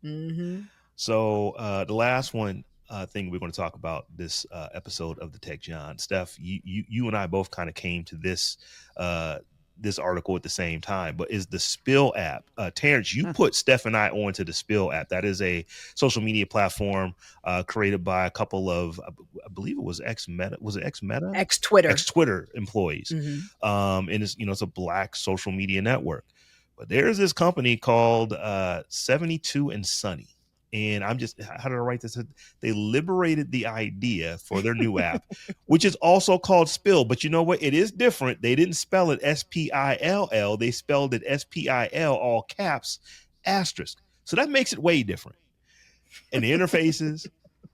it." Hmm. So the last one thing we're going to talk about this episode of the Tech John, Steph, you and I both kind of came to this this article at the same time, but is the Spil app. Terrance, you put Steph and I onto the Spil app. That is a social media platform created by a couple of, I believe it was ex Meta. Was it ex Meta? Ex Twitter. Ex Twitter employees. And it's, it's a black social media network. But there's this company called 72 and Sunny. And I'm just, how did I write this? They liberated the idea for their new app, which is also called Spil. But you know what? It is different. They didn't spell it Spill. They spelled it Spil, all caps, asterisk. So that makes it way different. And the interfaces,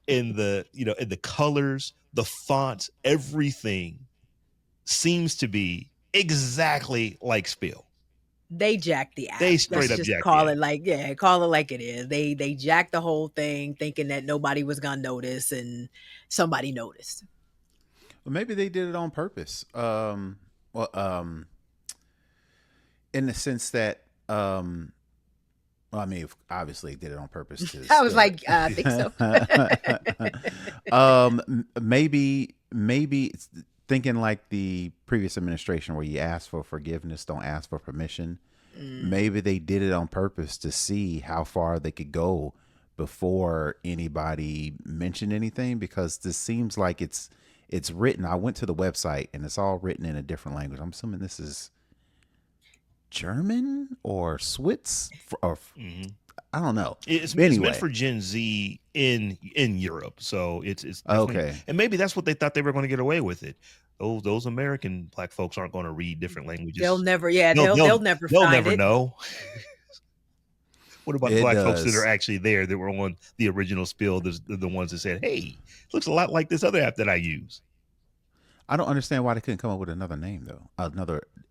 in the, in the colors, the fonts, everything seems to be exactly like Spil. They jacked the app. They straight up just jacked call the it like, call it like it is. They jacked the whole thing, thinking that nobody was gonna notice, and somebody noticed. Well, maybe they did it on purpose. In the sense that, well, I mean, obviously, they did it on purpose. I was like, I think so. Maybe it's thinking like the previous administration, where you ask for forgiveness, don't ask for permission. Maybe they did it on purpose to see how far they could go before anybody mentioned anything, because this seems like it's written. I went to the website and it's all written in a different language. I'm assuming this is German or Swiss, or I don't know. It's meant for Gen Z in Europe, so it's okay. And maybe that's what they thought they were going to get away with it. Those American black folks aren't going to read different languages. They'll never, they'll never know. What about the black folks that are actually there, that were on the original Spil? The ones that said, "Hey, it looks a lot like this other app that I use." I don't understand why they couldn't come up with another name, though.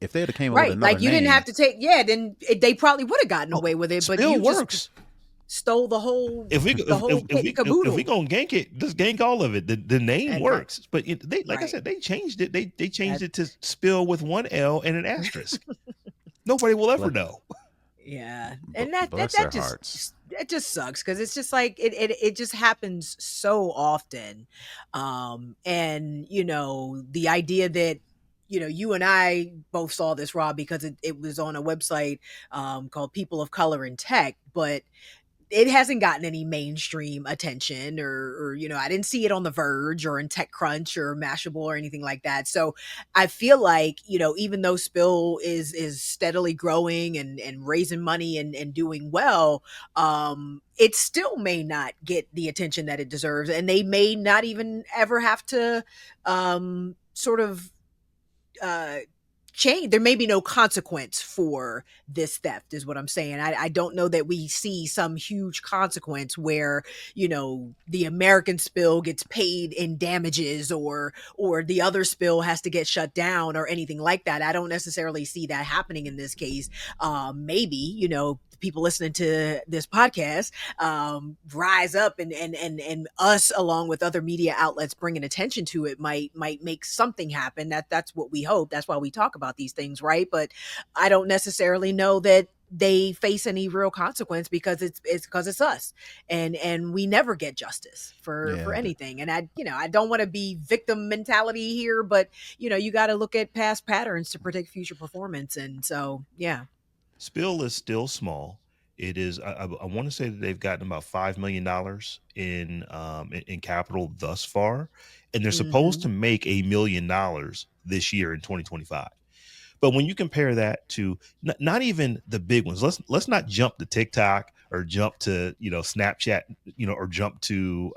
If they had came up with another like you name, didn't have to take. Yeah, then they probably would have gotten away with it. But Spil you works. Just stole the whole. If we gonna gank it, just gank all of it. The name works, but I said, they changed it. They changed it to Spil with one L and an asterisk. Nobody will ever know. Yeah, and that just sucks, because it's just like it just happens so often, and the idea that you and I both saw this, Rob, because it was on a website called People of Color in Tech, but it hasn't gotten any mainstream attention, or I didn't see it on The Verge or in TechCrunch or Mashable or anything like that. So I feel like, even though Spil is steadily growing and raising money and doing well, it still may not get the attention that it deserves. And they may not even ever have to sort of change. There may be no consequence for this theft, is what I'm saying. I don't know that we see some huge consequence where the American Spil gets paid in damages, or the other Spil has to get shut down or anything like that. I don't necessarily see that happening in this case. Maybe people listening to this podcast rise up, and us, along with other media outlets bringing attention to it, might make something happen. That's what we hope. That's why we talk about these things, right? But I don't necessarily know that they face any real consequence, because it's us, and we never get justice for anything. And I don't want to be victim mentality here, but you got to look at past patterns to predict future performance. And so Spil is still small. It is. I want to say that they've gotten about $5 million in capital thus far, and they're supposed to make $1 million this year in 2025. But when you compare that to not even the big ones, let's not jump to TikTok or jump to Snapchat, or jump to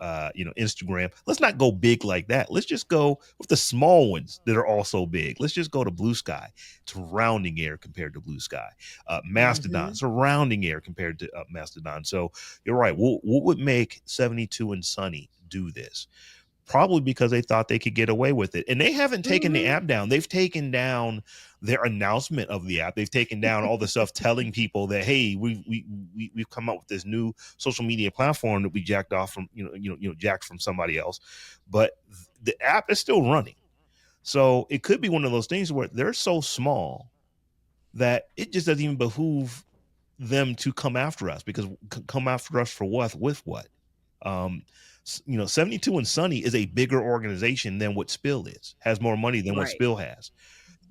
Instagram. Let's not go big like that. Let's just go with the small ones that are also big. Let's just go to Blue Sky. It's rounding error compared to Blue Sky. Mastodon, surrounding error compared to Mastodon. So you're right. What would make 72 and Sunny do this? Probably because they thought they could get away with it. And they haven't taken the app down. They've taken down their announcement of the app. They've taken down all the stuff telling people that, hey, we've come up with this new social media platform that we jacked off from, jacked from somebody else. But the app is still running. So it could be one of those things where they're so small that it just doesn't even behoove them to come after us, because come after us for what? With what? 72 and Sunny is a bigger organization than what Spil is, has more money than what Spil has.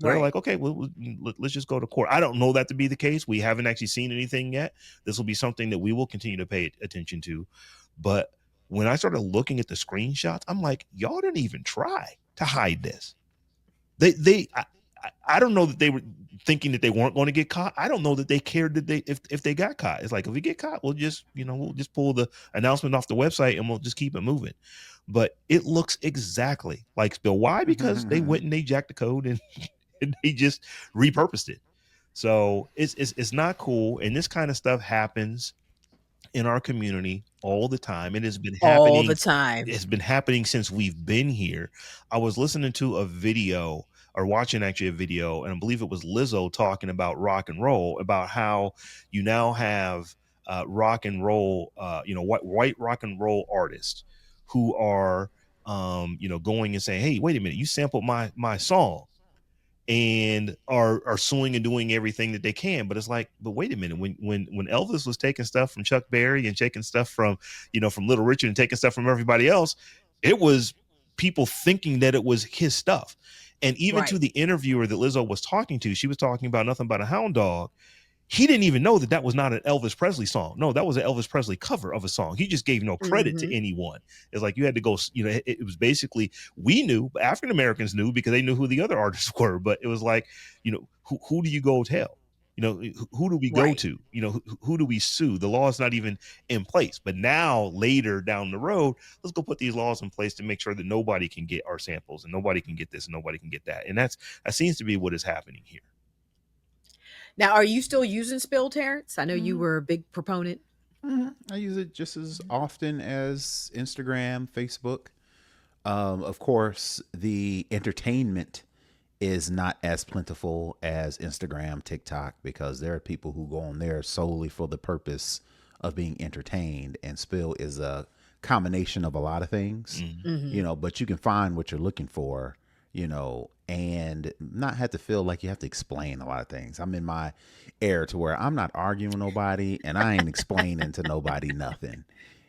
They're Right. like, okay, well, let's just go to court. I don't know that to be the case. We haven't actually seen anything yet. This will be something that we will continue to pay attention to. But when I started looking at the screenshots, I'm like, y'all didn't even try to hide this. I don't know that they were thinking that they weren't going to get caught. I don't know that they cared that they if they got caught. It's like, if we get caught, we'll just pull the announcement off the website and we'll just keep it moving. But it looks exactly like Spil. Why? Because they went and they jacked the code and they just repurposed it. So it's not cool. And this kind of stuff happens in our community all the time. It has been All the happening. time. It's been happening since we've been here. I was listening to a video, or watching actually a video, and I believe it was Lizzo talking about rock and roll, about how you now have rock and roll, white rock and roll artists who are, going and saying, "Hey, wait a minute, you sampled my song," and are suing and doing everything that they can. But it's like, but wait a minute, when Elvis was taking stuff from Chuck Berry and taking stuff from from Little Richard and taking stuff from everybody else, it was people thinking that it was his stuff. And even to Right. the interviewer that Lizzo was talking to, she was talking about Nothing But a Hound Dog. He didn't even know that that was not an Elvis Presley song. No, that was an Elvis Presley cover of a song. He just gave no credit to Mhm. anyone. It's like you had to go, it was basically, we knew, African Americans knew because they knew who the other artists were, but it was like, who do you go tell? Who do we go Right. to? Who do we sue? The law is not even in place. But now, later down the road, let's go put these laws in place to make sure that nobody can get our samples and nobody can get this and nobody can get that. And that seems to be what is happening here. Now, are you still using Spil, Terrance? I know you Mhm. were a big proponent. I use it just as often as Instagram, Facebook. Of course, the entertainment is not as plentiful as Instagram, TikTok, because there are people who go on there solely for the purpose of being entertained. And Spill is a combination of a lot of things, Mhm. Mhm. but you can find what you're looking for, and not have to feel like you have to explain a lot of things. I'm in my era to where I'm not arguing with nobody and I ain't explaining to nobody nothing.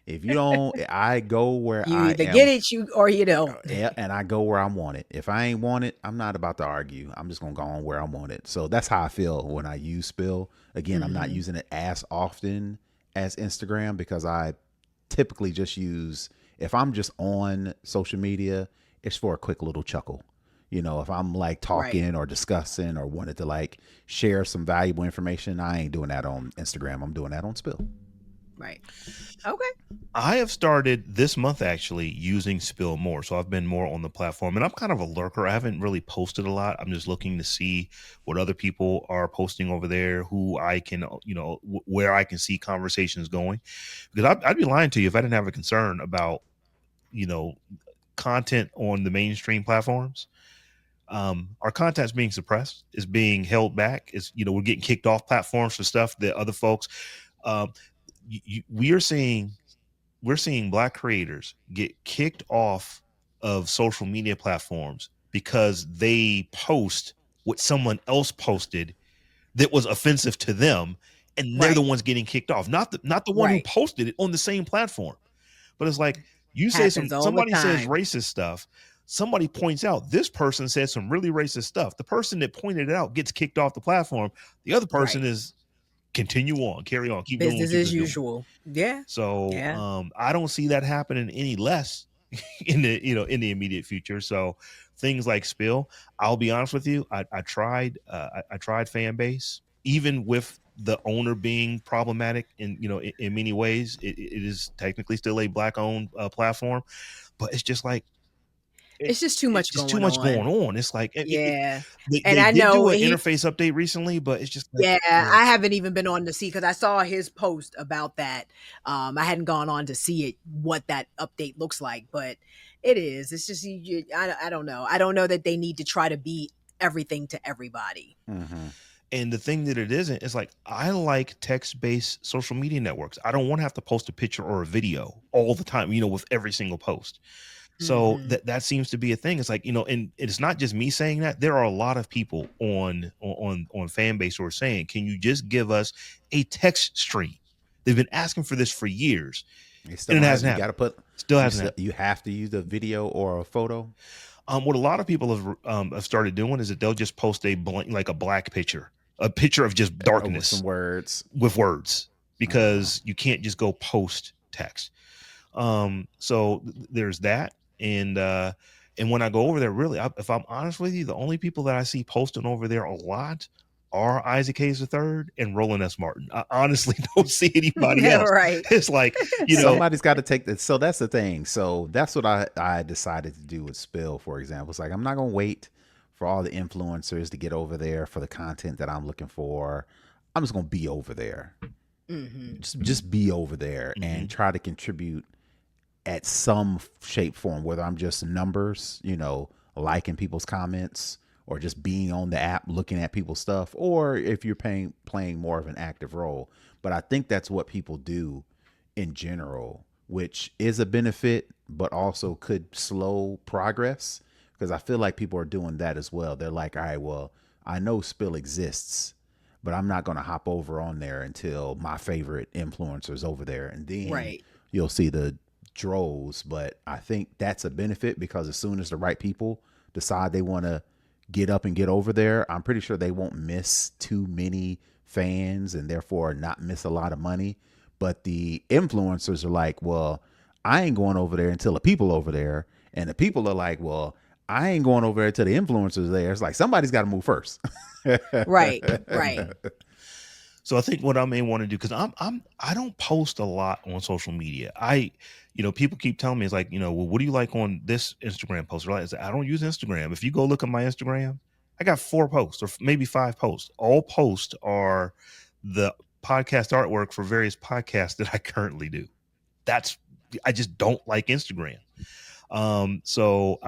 If you don't, I go where You I either get am, it, or you don't. yeah, and I go where I want it. If I ain't want it, I'm not about to argue. I'm just gonna go on where I want it. So that's how I feel when I use Spill. Again, I'm not Mhm. using it as often as Instagram because I typically just use, if I'm just on social media, it's for a quick little chuckle. If I'm like Right. talking or discussing or wanted to like share some valuable information, I ain't doing that on Instagram. I'm doing that on Spill. Right. Okay. I have started this month actually using Spill more. So I've been more on the platform, and I'm kind of a lurker. I haven't really posted a lot. I'm just looking to see what other people are posting over there, who I can, where I can see conversations going. Because I'd be lying to you if I didn't have a concern about, you know, content on the mainstream platforms. Our content's being suppressed, is being held back. Is we're getting kicked off platforms for stuff that other folks. Um, we are seeing Black creators get kicked off of social media platforms because they post what someone else posted that was offensive to them, and they're the Right. ones getting kicked off, not the one who Right. posted it on the same platform. But it's like, Happens all the somebody says time. racist stuff, somebody points out this person said some really racist stuff, the person that pointed it out gets kicked off the platform, the other person Right. is continue on, carry on, keep doing what Business you've as been doing. usual. Yeah. So Yeah. I don't see that happening any less in the immediate future. So things like Spill, I'll be honest with you, I tried I tried fan base, even with the owner being problematic in many ways. It is technically still a Black owned platform, but it's just like It's just too it's much just too going much on. going on. It's like Yeah. And they I did know do an he interface update recently, but it's just like, yeah, I haven't even been on to see because I saw his post about that. I hadn't gone on to see it, what that update looks like, but it is. It's just I don't know. I don't know that they need to try to be everything to everybody. Mm-hmm. and the thing that it isn't is like, I like text-based social media networks. I don't want to have to post a picture or a video all the time, with every single post. So Mhm. that seems to be a thing. It's like, and it's not just me saying that. There are a lot of people on fan base who are saying, can you just give us a text stream? They've been asking for this for years, You still and it don't have. hasn't You got happened. to put. Still You hasn't still. happened. You have to use a video or a photo. What a lot of people have started doing is that they'll just post a blank, like a black picture, a picture of just With some darkness words. with words, Uh, because you can't just go post text. So there's that. And when I go over there, really, if I'm honest with you, the only people that I see posting over there a lot are Isaac Hayes III and Roland S. Martin. I honestly don't see anybody else. Right. It's like, somebody's got to take this. So that's the thing. So that's what I decided to do with Spil, for example. It's like, I'm not going to wait for all the influencers to get over there for the content that I'm looking for. I'm just going to be over there. Mm-hmm. Just be over there and try to contribute at some shape form, whether I'm just numbers, liking people's comments, or just being on the app looking at people's stuff, or if you're playing more of an active role. But I think that's what people do in general, which is a benefit, but also could slow progress, because I feel like people are doing that as well. They're like, all right, well, I know Spil exists, but I'm not going to hop over on there until my favorite influencer's over there. And then Right. you'll see the droves. But I think that's a benefit, because as soon as the right people decide they want to get up and get over there, I'm pretty sure they won't miss too many fans and therefore not miss a lot of money. But the influencers are like, well, I ain't going over there until the people over there. And the people are like, well, I ain't going over there till the influencers there. It's like, somebody's got to move first. Right. Right. So I think what I may want to do, because I don't post a lot on social media. People keep telling me, it's like, well, what do you like on this Instagram post? I say, I don't use Instagram. If you go look at my Instagram, I got 4 posts or maybe 5 posts. All posts are the podcast artwork for various podcasts that I currently do. I just don't like Instagram. So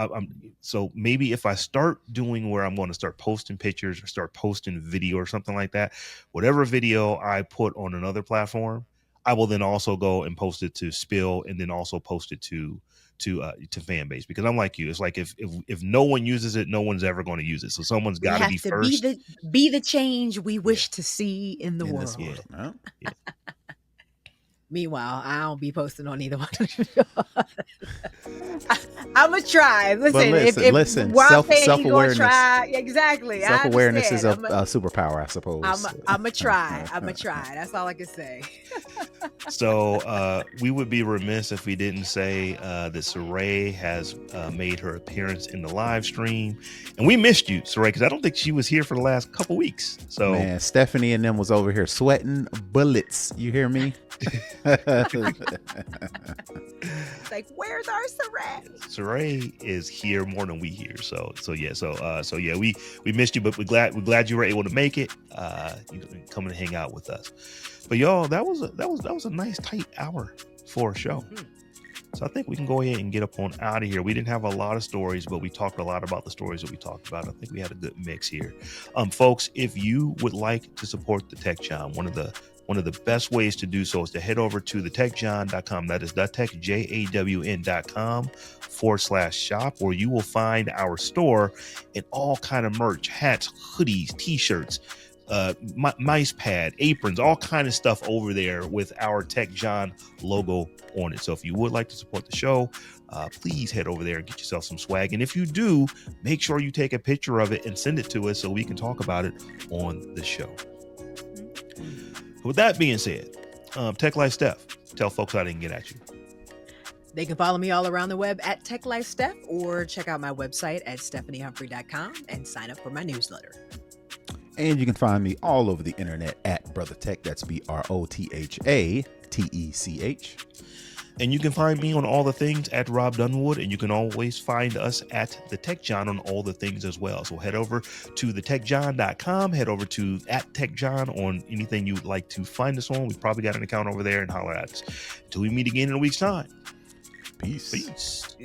maybe if I start doing where I'm going to start posting pictures or start posting video or something like that, whatever video I put on another platform, I will then also go and post it to Spil, and then also post it to fan base, because I'm like you. It's like, if no one uses it, no one's ever going to use it. So someone's We got to have be to first. be the change we wish Yeah. to see in the In world. this world. Yeah. Yeah. Meanwhile, I don't be posting on either one. I'm gonna try. Listen, listen, where I'm saying he gonna self-awareness. try. Exactly. I Self-awareness is a understand. superpower, I suppose. I'm gonna try. That's all I can say. So we would be remiss if we didn't say that Saray has made her appearance in the live stream, and we missed you, Saray, because I don't think she was here for the last couple weeks. So man, Stephanie and them was over here sweating bullets. You hear me? It's like, where's our Saray? Saray is here more than we here. So yeah, we missed you, but we're glad you were able to make it. Come and hang out with us. But y'all, that was a nice tight hour for a show. Mm-hmm. So I think we can go ahead and get up on out of here. We didn't have a lot of stories, but we talked a lot about the stories that we talked about. I think we had a good mix here. Folks, if you would like to support the Tech John, one of the best ways to do so is to head over to thetechjohn.com. That is thetechjawn.com/shop, where you will find our store and all kind of merch, hats, hoodies, t-shirts, mice pad, aprons, all kind of stuff over there with our Tech John logo on it. So if you would like to support the show, please head over there and get yourself some swag. And if you do, make sure you take a picture of it and send it to us so we can talk about it on the show. With that being said, Tech Life Steph, tell folks how they can get at you. They can follow me all around the web at Tech Life Steph, or check out my website at stephaniehumphrey.com and sign up for my newsletter. And you can find me all over the internet at BrothaTech. That's BrothaTech. And you can find me on all the things at Robb Dunewood, and you can always find us at The Tech John on all the things as well. So head over to thetechjohn.com, head over to @TechJohn on anything you'd like to find us on. We've probably got an account over there, and holler at us. Until we meet again in a week's time. Peace. Peace.